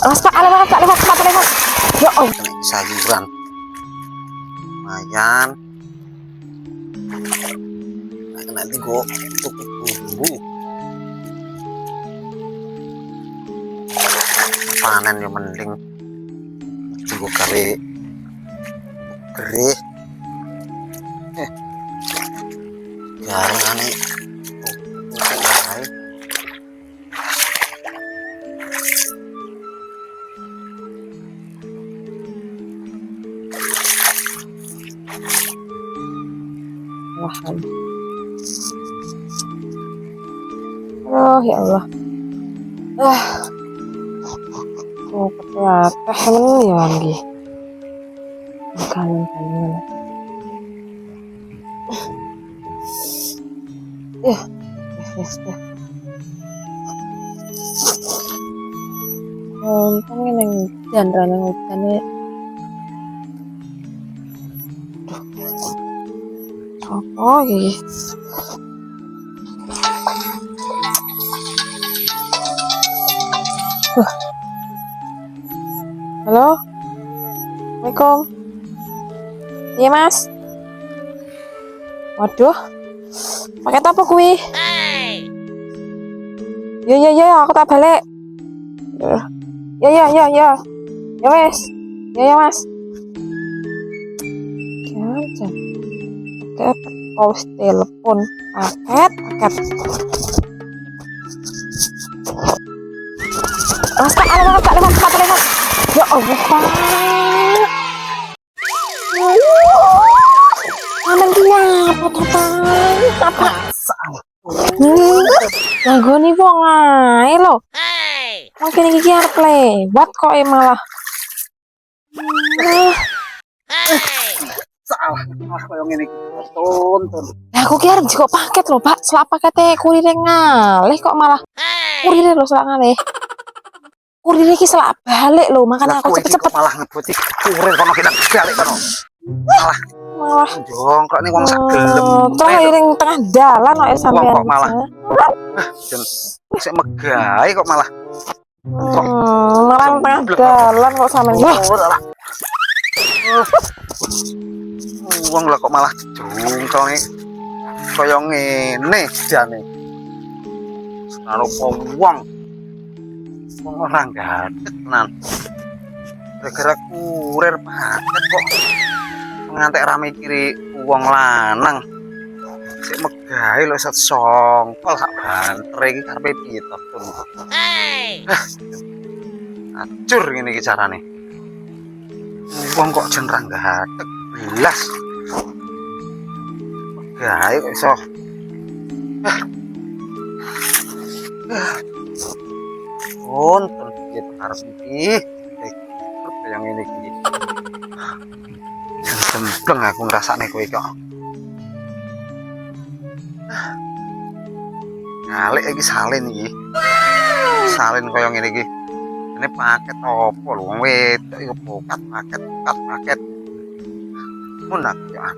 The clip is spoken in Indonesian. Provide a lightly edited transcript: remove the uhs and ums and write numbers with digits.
Mas Pak, lewat, Pak, lewat, Pak, lewat. Ya Allah. Kena sayuran. Lumayan. Nanti gue cukup bumbu. Panen yang mending. Gue kali gerih. Jarang aneh. Oh ya Allah. Oh apa men ya lagi. Kalian. Ya. Untung yang jandra nang hutannya. Oh iya. Halo, Assalamualaikum. Iya mas. Waduh, paket apa kuwi? Ya, aku tak balik. Ya, ya wes, ya mas. Jangan, paket, pause telepon, paket. Mas Pak, lewat. Ya Allah, Pak. Aman dia, apa? Lagu nih wong ae lho. Mungkin iki arep lewat kok malah. Salah koyo ngene iki. Tonton. Lah aku ki arep jiko paket lho, Pak. Selak pakete kurire ngalih kok malah. Kurire lho selak ngalih. Kurir iki selak balik lho, makanya aku cepet-cepet malah ngebuti kurir kono kita balik kono. Malah jongkok nih wong sak gelem. Toh ring tengah dalan kok sampean. Kok malah. Sik megahe kok malah. Malah tengah dalan kok sampean. Wong lah kok malah jongkok nih. Kaya ngene jane. Karo wong. Wong ora gadet tenan. Gara-gara kurir paket kok ngantek ra mikiri wong lanang. Sik megahe lho set songkol sak bantre iki karepe piye to, Tun. Acur ngene iki carane. Wong kok jen ra gadet belas. Megahe kok iso. Untung kita harus iki yang ini iki. Sempleng aku ngrasakne kowe kok. Ngalih iki salin iki. Salin koyo ngene iki. Ini paket opo lho wong wedok iku paket. Munak ya.